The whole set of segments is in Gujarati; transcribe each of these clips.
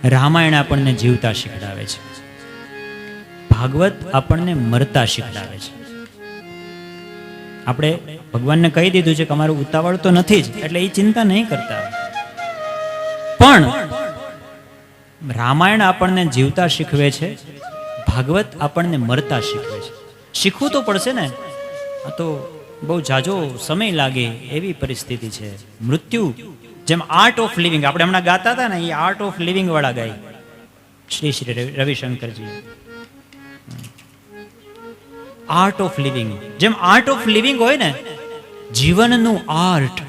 રામાયણ આપણને જીવતા શીખડાવે છે, ભાગવત આપણને મરતા શીખડાવે છે. આપણે ભગવાનને કહી દીધું છે કે અમારું ઉતાવળ તો નથી જ, એટલે એ ચિંતા નહીં કરતા. પણ રામાયણ આપણને જીવતા શીખવે છે, ભાગવત આપણને મરતા શીખવે છે. શીખવું તો પડશે ને, આ તો બહુ ઝાઝો સમય લાગે એવી પરિસ્થિતિ છે. મૃત્યુ જેમ આર્ટ ઓફ લિવિંગ આપણે હમણાં ગાતા હતા ને, એ આર્ટ ઓફ લિવિંગ વાળા ગાય Shri Shri Ravishankarji. Art of living, જેમ આર્ટ ઓફ લિવિંગ હોય ને જીવનનું આર્ટ,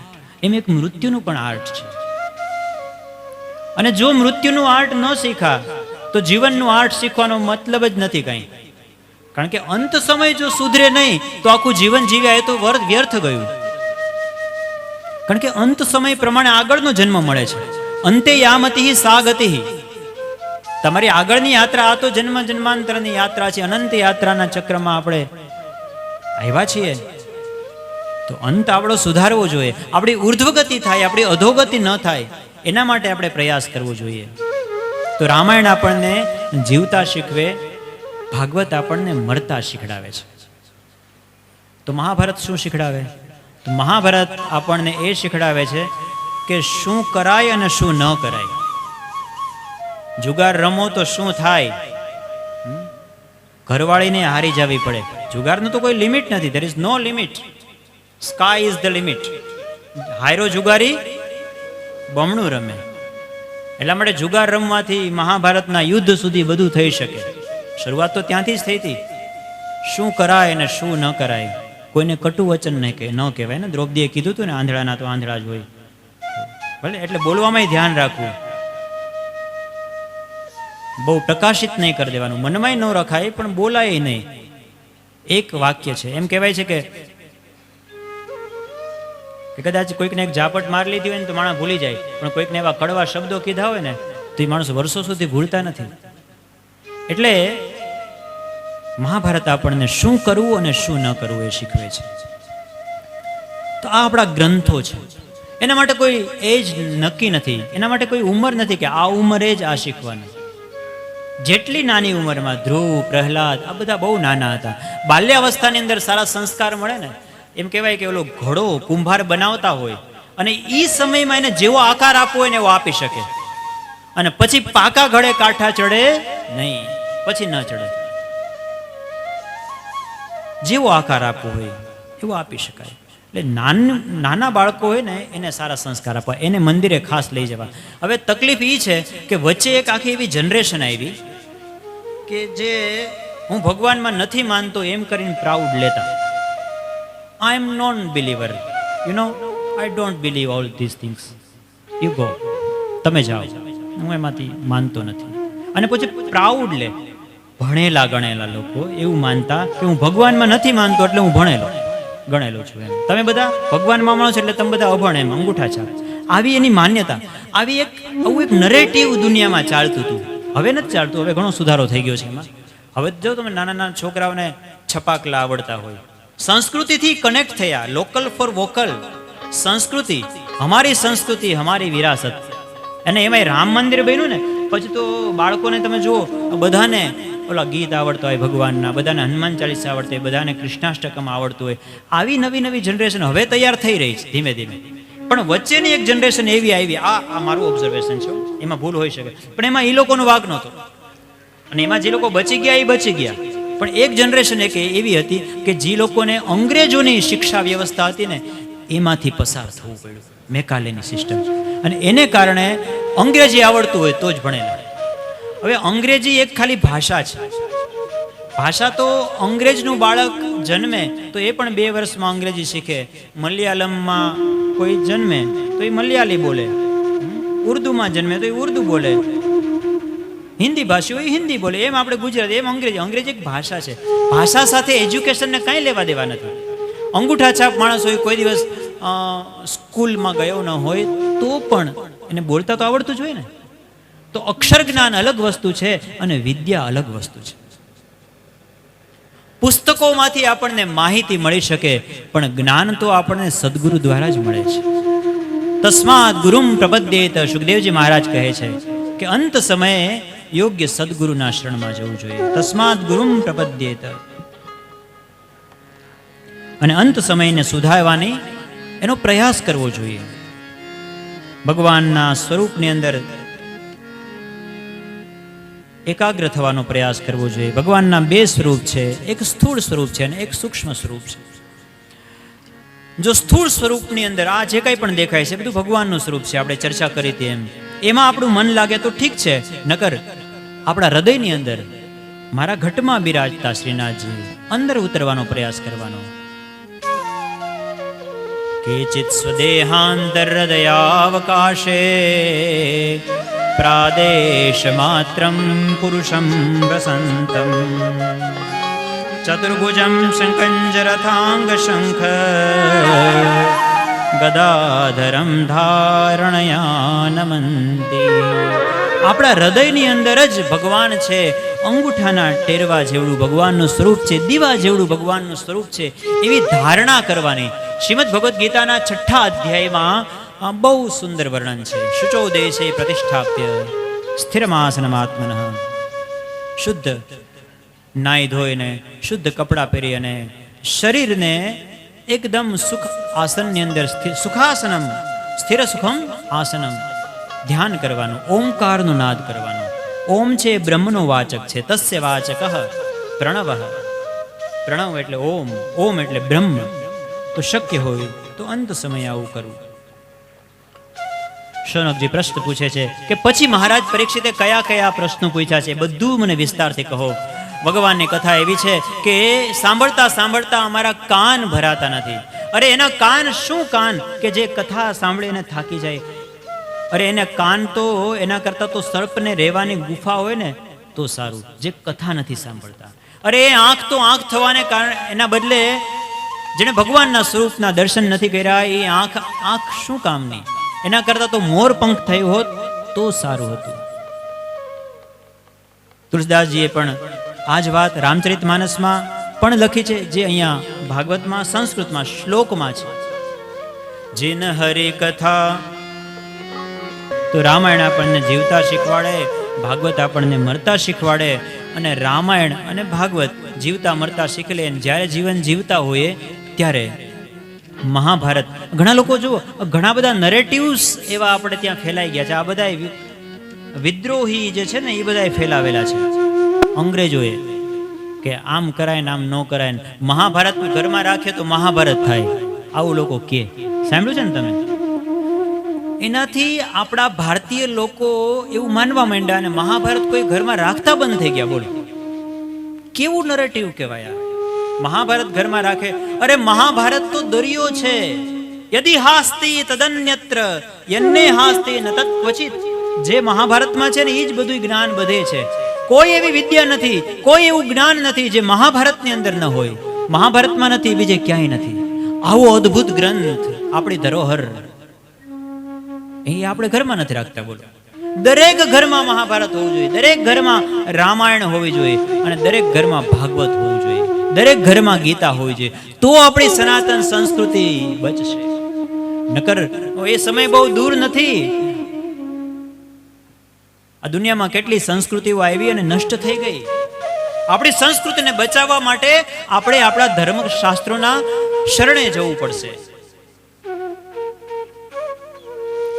એમ એક મૃત્યુનું પણ આર્ટ છે. અને જો મૃત્યુનું આર્ટ ન શીખા તો જીવનનું આર્ટ શીખવાનો મતલબ જ નથી કઈ. કારણ કે અંત સમય જો સુધરે નહીં તો આખું જીવન જીવ્યા એ તો વ્યર્થ ગયું. કારણ કે અંત સમય પ્રમાણે આગળનો જન્મ મળે છે. અંતે યામતિ સા ગતિ. તમારી આગળની યાત્રા આ તો જન્મ જન્માંતરની યાત્રા છે. અનંત યાત્રાના ચક્રમાં આપણે આવ્યા છીએ, તો અંત આપણો સુધારવો જોઈએ. આપણી ઉર્ધ્વગતિ થાય, આપણી અધોગતિ ન થાય, એના માટે આપણે પ્રયાસ કરવો જોઈએ. તો રામાયણ આપણને જીવતા શીખવે, ભાગવત આપણને મરતા શીખડાવે છે. તો મહાભારત શું શીખડાવે? તો મહાભારત આપણને એ શીખડાવે છે કે શું કરાય અને શું ન કરાય. જુગાર રમો તો શું થાય? ઘરવાળીને હારી જવી પડે. જુગારનું તો કોઈ લિમિટ નથી. There is no limit. Sky is the limit. હાયરો જુગારી બમણું રમે. એટલા માટે જુગાર રમવાથી મહાભારતના યુદ્ધ સુધી બધું થઈ શકે. શરૂઆત તો ત્યાંથી જ થઈ હતી. શું કરાય અને શું ન કરાય, કોઈને કટુ વચન ન કહેવાય ને. દ્રૌપદીએ કીધું હતું ને, આંધળાના તો આંધળા જ હોય. ભલે એટલે બોલવામાં ધ્યાન રાખવું, બહુ પ્રકાશિત નહીં કરી દેવાનું. મનમાં ન રખાય પણ બોલાય નહીં. એક વાક્ય છે, એમ કહેવાય છે કે કદાચ કોઈકને એક ઝાપટ મારી લીધી હોય ને તો માણસ ભૂલી જાય, પણ કોઈકને એવા કડવા શબ્દો કીધા હોય ને તો એ માણસ વર્ષો સુધી ભૂલતા નથી. એટલે મહાભારત આપણને શું કરવું અને શું ન કરવું એ શીખવે છે. તો આ આપણા ગ્રંથો છે. એના માટે કોઈ એજ નક્કી નથી, એના માટે કોઈ ઉંમર નથી કે આ ઉંમરે જ આ શીખવાનું. જેટલી નાની ઉંમરમાં ધ્રુવ, પ્રહલાદ આ બધા બહુ નાના હતા. બાલ્યાવસ્થાની અંદર સારા સંસ્કાર મળે ને, એમ કહેવાય કે ઓલો ઘોડો કુંભાર બનાવતા હોય અને એ સમયમાં એને જેવો આકાર આપવો હોય ને એવો આપી શકે, અને પછી પાકા ઘડે કાંઠા ચડે નહીં, પછી ન ચડે. જેવો આકાર આપવો હોય એવો આપી શકાય. એટલે નાના બાળકો હોય ને એને સારા સંસ્કાર આપવા, એને મંદિરે ખાસ લઈ જવા. હવે તકલીફ એ છે કે વચ્ચે એક આખી એવી જનરેશન આવી કે જે હું ભગવાનમાં નથી માનતો એમ કરીને પ્રાઉડ લેતા. I am non-believer. You know, I don't believe all these things. You go. તમે જાઓ, હું એમાંથી માનતો નથી. અને પછી પ્રાઉડ લે. ભણેલા ગણેલા લોકો એવું માનતા કે હું ભગવાનમાં નથી માનતો એટલે હું ગણેલો છું એમ. તમે બધા ભગવાનમાં માનો છો એટલે તમે બધા અભણ એમ, અંગૂઠા છાપ. આવી એની માન્યતા, આવી આવું એક નરેટિવ દુનિયામાં ચાલતું હતું. હવે નથી ચાલતું, હવે ઘણો સુધારો થઈ ગયો છે એમાં. હવે જો તમે નાના છોકરાઓને છપાકલા આવડતા હોય, સંસ્કૃતિથી કનેક્ટ થયા, લોકલ ફોર વોકલ. સંસ્કૃતિ, અમારી વિરાસત. અને એમાં રામ મંદિર બન્યું ને પછી તો બાળકોને તમે જુઓ, બધાને ઓલા ગીત આવડતા હોય ભગવાનના, બધાને હનુમાન ચાલીસા આવડતા હોય, બધાને કૃષ્ણાષ્ટકમ આવડતું હોય. આવી નવી જનરેશન હવે તૈયાર થઈ રહી છે ધીમે ધીમે. પણ વચ્ચેની એક જનરેશન એવી આવી, આ મારું ઓબ્ઝર્વેશન છે, એમાં ભૂલ હોઈ શકે, પણ એમાં એ લોકોનો વાગ નહોતો. અને એમાં જે લોકો બચી ગયા એ બચી ગયા. પણ એક જનરેશન એક એવી હતી કે જે લોકોને અંગ્રેજોની શિક્ષા વ્યવસ્થા હતી ને એમાંથી પસાર થવું પડ્યું, મેકાલેની સિસ્ટમ. અને એને કારણે અંગ્રેજી આવડતું હોય તો જ ભણેલા. હવે અંગ્રેજી એક ખાલી ભાષા છે. ભાષા તો અંગ્રેજનું બાળક જન્મે તો એ પણ 2 વર્ષમાં અંગ્રેજી શીખે. મલયાલમમાં કોઈ જન્મે તો એ મલયાલી બોલે, ઉર્દુમાં જન્મે તો એ ઉર્દુ બોલે, હિન્દી ભાષી હોય હિન્દી બોલે. એમ આપણે ગુજરાતી, એમ અંગ્રેજી એક ભાષા છે. ભાષા સાથે એજ્યુકેશનને કાંઈ લેવા દેવા નથી. અંગૂઠા છાપ માણસ હોય, કોઈ દિવસ સ્કૂલમાં ગયો ન હોય તો પણ એને બોલતા તો આવડતું જ હોય ને. તો અક્ષર જ્ઞાન અલગ વસ્તુ છે અને વિદ્યા અલગ વસ્તુ છે. પુસ્તકોમાંથી આપણને માહિતી મળી શકે, પણ જ્ઞાન તો આપણને સદગુરુ દ્વારા જ મળે છે. તસ્માત ગુરુમ પ્રપદ્યેત. સુખદેવજી મહારાજ કહે છે કે અંત સમયે યોગ્ય સદગુરુના શરણમાં જવું જોઈએ. તસ્માત ગુરુમ પ્રપદ્યેત. અને અંત સમયને સુધારવાની એનો પ્રયાસ કરવો જોઈએ. ભગવાનના સ્વરૂપની અંદર એકાગ્ર થવાનો પ્રયાસ કરવો જોઈએ. ભગવાનના બે સ્વરૂપ છે, એક સ્થૂળ સ્વરૂપ છે અને એક સૂક્ષ્મ સ્વરૂપ છે. જો સ્થૂળ સ્વરૂપની અંદર આ જે કંઈ પણ દેખાય છે બધું ભગવાનનું સ્વરૂપ છે, આપણે ચર્ચા કરી હતી એમાં આપણું મન લાગે તો ઠીક છે, નકર આપણા હૃદયની અંદર મારા ઘટમાં બિરાજતા શ્રીનાથજી અંદર ઉતરવાનો પ્રયાસ કરવાનો. કેચિત સ્વદેહાંતર હૃદયાવકાશે પ્રાદેશ માત્રમ પુરુષમ વસંતમ ચતુર્ભુજમ શંકંજરથાંગ શંખ ગદાધરમ ધારણયા નમંતી. આપણા હૃદયની અંદર જ ભગવાન છે. અંગૂઠાના ટેરવા જેવડું ભગવાનનું સ્વરૂપ છે, દીવા જેવડું ભગવાનનું સ્વરૂપ છે, એવી ધારણા કરવાની. શ્રીમદ ભગવદ્ ગીતાના 6થા અધ્યાયમાં બહુ સુંદર વર્ણન છે. શુચો દેશે પ્રતિષ્ઠાપ્ય સ્થિરમાસનમાત્મનઃ. શુદ્ધ નાઈ ધોઈને શુદ્ધ કપડાં પહેરી અને શરીરને એકદમ સુખ આસનની અંદર સુખાસનમ સ્થિર સુખમ આસનમ ધ્યાન કરવાનું. ઓમકારનો નાદ કરવાનો. ઓમ છે બ્રહ્મનો વાચક છે. તસ્ય વાચક પ્રણવ. પ્રણવ એટલે ઓમ, ઓમ એટલે બ્રહ્મ. તો શક્ય હોય તો અંત સમયે આવું કરવું. શૌનકજી પ્રશ્ન પૂછે છે કે પછી મહારાજ પરીક્ષિતે કયા કયા પ્રશ્નો પૂછ્યા છે, બધું મને વિસ્તારથી કહો. ભગવાનની કથા એવી છે કે સાંભળતા સાંભળતા અમારા કાન ભરાતા નથી. અરે એના કાન શું કાન કે જે કથા સાંભળીને થાકી જાય. અરે એને કાન તો એના કરતા તો સર્પને રહેવાની ગુફા હોય ને તો સારું, જે કથા નથી સાંભળતા. અરે એ આંખ તો આંખ થવાને કારણે એના બદલે જેને ભગવાનના સ્વરૂપના દર્શન નથી કર્યા એ આંખ શું કામની. એના કરતા તો મોર પંખ થયું હોત તો સારું હતું. તુલસીદાસજીએ પણ આ જ વાત રામચરિતમાનસમાં પણ લખી છે, જે અહીંયા ભાગવતમાં સંસ્કૃતમાં શ્લોકમાં છે. જીન હરિ કથા. તો રામાયણ આપણને જીવતા શીખવાડે, ભાગવત આપણને મરતા શીખવાડે. અને રામાયણ અને ભાગવત જીવતા મરતા શીખી લે. જ્યારે જીવન જીવતા હોઈએ ત્યારે મહાભારત, ઘણા લોકો જુઓ ઘણા બધા નરેટિવ્સ એવા આપણે ત્યાં ફેલાઈ ગયા છે. આ બધા વિદ્રોહી જે છે ને એ બધા ફેલાવેલા છે અંગ્રેજોએ, કે આમ કરાય ને આમ ન કરાય ને મહાભારત ઘરમાં રાખે તો મહાભારત થાય, આવું લોકો કે. સાંભળ્યું છે ને તમે? એનાથી આપણા ભારતીય લોકો એવું માનવા માંડ્યા અને મહાભારત કોઈ ઘરમાં રાખતા બંધ થઈ ગયા. બોલો કેવું નરેટિવ કહેવાય. મહાભારત ઘરમાં રાખે. અરે મહાભારત તો દરિયો છે. યદિ હાસ્તિ તદન્યત્ર યન્ને હાસ્તિ ન તત્ ક્વચિત. જે મહાભારતમાં છે ને એ જ બધું જ્ઞાન બધે છે. કોઈ એવી વિદ્યા નથી, કોઈ એવું જ્ઞાન નથી જે મહાભારતની અંદર ન હોય. મહાભારતમાં નથી, બીજે ક્યાંય નથી. આવો અદ્ભુત ગ્રંથ, આપણી ધરોહર, એ આપણે ઘરમાં નથી રાખતા. બોલો દરેક ઘરમાં મહાભારત હોવું જોઈએ, દરેક ઘરમાં રામાયણ હોવી જોઈએ અને દરેક ઘરમાં ભાગવત હોવું જોઈએ, દરેક ઘરમાં ગીતા હોવી જોઈએ. તો આપણી સનાતન સંસ્કૃતિ બચશે. નકર એ સમય બહુ દૂર નથી. આ દુનિયામાં કેટલી સંસ્કૃતિઓ આવી અને નષ્ટ થઈ ગઈ. આપણી સંસ્કૃતિને બચાવવા માટે આપણે આપણા ધર્મશાસ્ત્રોના શરણે જવું પડશે.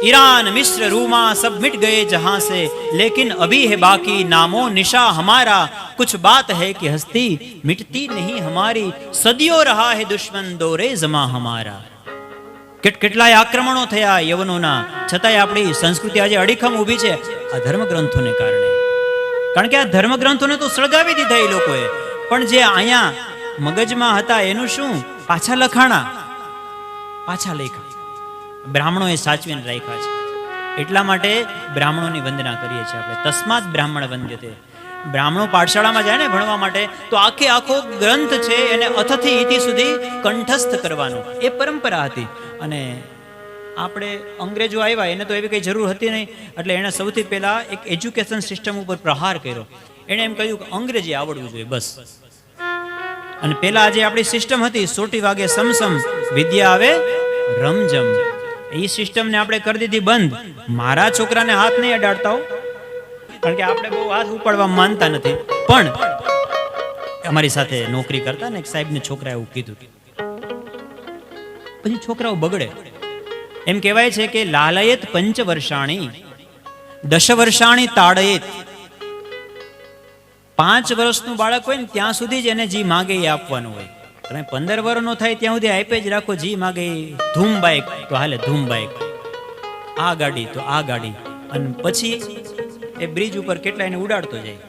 ईरान मिस्र रूमा सब मिट गए जहां से, लेकिन अभी है बाकी नामो निशा हमारा. कुछ बात है कि हस्ती मिटती नहीं हमारी, सदियों रहा है दुश्मन दौरे जमा हमारा. કેટલાય આક્રમણો થયા યવનોના, છતાંય આપણી સંસ્કૃતિ આજે અડીખમ ઊભી છે આ ધર્મગ્રંથોને કારણે. કારણ કે આ ધર્મગ્રંથોને તો સળગાવી દીધા એ લોકોએ, પણ જે અહીંયા મગજમાં હતા એનું શું? પાછા લખાણા, પાછા લેખા બ્રાહ્મણોએ સાચવીને રાખ્યા છે. એટલા માટે બ્રાહ્મણોની વંદના કરીએ છીએ આપણે. તસ્માત બ્રાહ્મણ વંદ્યતે. બ્રાહ્મણો પાઠશાળામાં જાય ને ભણવા માટે તો આખો ગ્રંથ છે એને અથથી ઇતિ સુધી કંઠસ્થ કરવાનો, એ પરંપરા હતી. અને આપણે અંગ્રેજો આવ્યા એને તો એવી કંઈ જરૂર હતી નહીં, એટલે એણે સૌથી પહેલા એક એજ્યુકેશન સિસ્ટમ ઉપર પ્રહાર કર્યો. એણે એમ કહ્યું કે અંગ્રેજી આવડવું જોઈએ બસ. અને પહેલા જે આપણી સિસ્ટમ હતી, સોટી વાગે સમસમ વિદ્યા આવે રમઝમ, એ સિસ્ટમને આપણે કરી દીધી બંધ. મારા છોકરાને હાથ નહીં અડાડતા હો, કારણ કે આપણે બહુ હાથ ઉપાડવા માનતા નથી. પણ અમારી સાથે નોકરી કરતા ને એક સાહેબને છોકરા એવું કીધું, પછી છોકરાઓ બગડે. એમ કહેવાય છે કે લાલયેત પંચવર્ષાણી દશ વર્ષાણી તાડયેત. 5 વર્ષનું બાળક હોય ને ત્યાં સુધી જ એને જી માગે એ આપવાનું હોય. તમે 15 વર્ષનો થાય ત્યાં સુધી આપે જ રાખો. જી માગે ધૂમ બાઇક તો હાલે ધૂમ બાઇક, આ ગાડી તો આ ગાડી, અને પછી એ બ્રિજ ઉપર કેટલા એને ઉડાડતો જાય.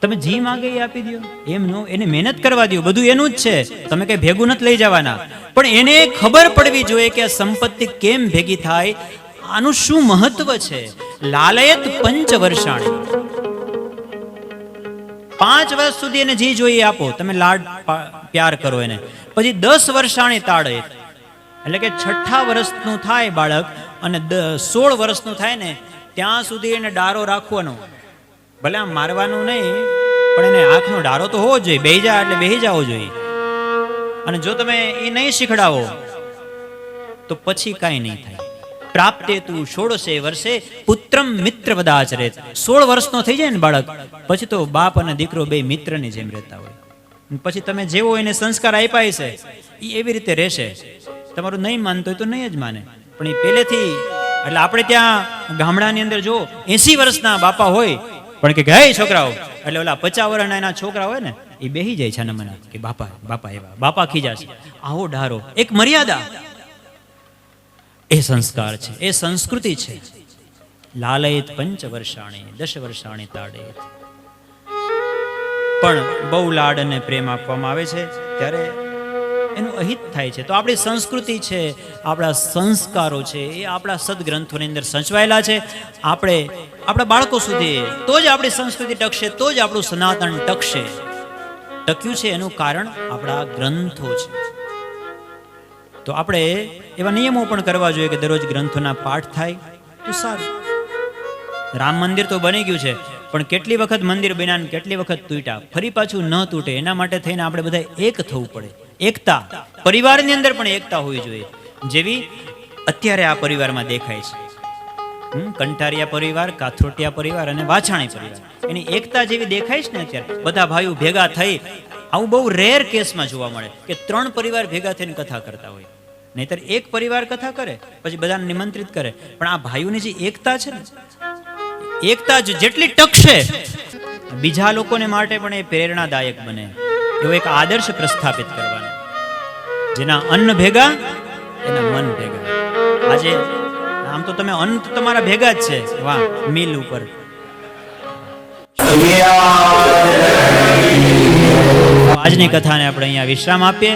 તમે જી માગે એ આપી દો, એમ નો, એને મહેનત કરવા દો, બધું એનું જ છે, તમે કઈ ભેગું નથી લઈ જવાના. પણ એને ખબર પડવી જોઈએ કે આ સંપત્તિ કેમ ભેગી થાય, આનું શું મહત્વ છે. લાલયેત પંચવર્ષાણી, 5 વર્ષ સુધી એને જી જોઈએ આપો, તમે લાડ પ્યાર કરો એને. પછી 10 વર્ષાણી તાડયેત, એટલે કે 6ઠા વર્ષનું થાય બાળક અને 16 વર્ષનું થાય ને ત્યાં સુધી એને ડારો રાખવાનો. ભલે આમ મારવાનું નહીં, પણ એને આંખનો ડારો તો હોવો જોઈએ. બેહી જા એટલે બેહી જવો જોઈએ. અને જો તમે એ નહીં શીખડાવો તો પછી કાંઈ નહીં થાય. પ્રાપ્તે તું 16 વર્ષે પુત્રમ મિત્ર વદાચરેત. 16 વર્ષનો થઈ જાય ને બાળક, પછી તો બાપ અને દીકરો બે મિત્રની જેમ રહેતા હોય. પછી તમે જેવો એને સંસ્કાર આપ્યા છે એ એવી રીતે રહેશે. તમારું નહીં માનતો હોય તો નહીં જ માને. પણ એ પહેલેથી, એટલે આપણે ત્યાં ગામડાની અંદર જો 80 વર્ષના બાપા હોય પણ કે હે છોકરાઓ, એટલે ઓલા 50 વર્ષના એના છોકરા હોય ને એ બેહી જાય છે મને કે બાપા બાપા એવા, બાપા ખીજાશે. આવો ડારો, એક મર્યાદા, એ સંસ્કાર છે, એ સંસ્કૃતિ છે. લાલયેત પંચવર્ષાણી દશ વર્ષાણી તાડયેત. પણ બહુ લાડ અને પ્રેમ આપવામાં આવે છે ત્યારે એનું અહિત થાય છે. તો આપણી સંસ્કૃતિ છે, આપણા સંસ્કારો છે, એ આપણા સદગ્રંથોની અંદર સચવાયેલા છે. આપણે આપણા બાળકો સુધી તો જ આપણી સંસ્કૃતિ ટકશે, તો જ આપણું સનાતન ટકશે. ટક્યું છે એનું કારણ આપણા ગ્રંથો છે. તો આપણે એવા નિયમો પણ કરવા જોઈએ કે દરરોજ ગ્રંથોના પાઠ થાય તો સારું. રામ મંદિર તો બની ગયું છે, પણ કેટલી વખત મંદિર બન્યા ને કેટલી વખત તૂટ્યા, ફરી પાછું ન તૂટે એના માટે થઈને આપણે બધા એક થવું પડે. એકતા, પરિવારની અંદર પણ એકતા હોવી જોઈએ, જેવી અત્યારે આ પરિવારમાં દેખાય છે. કંઠારિયા પરિવાર, કાથરોટિયા પરિવાર અને વાછાણી પરિવાર, એની એકતા જેવી દેખાય છે ને અત્યારે. બધા ભાઈઓ ભેગા થઈ, આવું બહુ રેર કેસમાં જોવા મળે કે 3 પરિવાર ભેગા થઈને કથા કરતા હોય. નહીતર એક પરિવાર કથા કરે પછી બધાને નિમંત્રિત કરે. પણ આ ભાઈઓની જે એકતા છે ને, એકતા જેટલી ટકશે બીજા લોકોને માટે પણ એ પ્રેરણાદાયક બને. એવો એક આદર્શ પ્રસ્થાપિત કરવાનો. જેના અન્ન ભેગા એના મન ભેગા. આજે આમ તો તમે અન્ન તો તમારા ભેગા જ છે, વાહ, મિલ ઉપર. આજની કથાને આપણે અહીંયા વિશ્રામ આપીએ.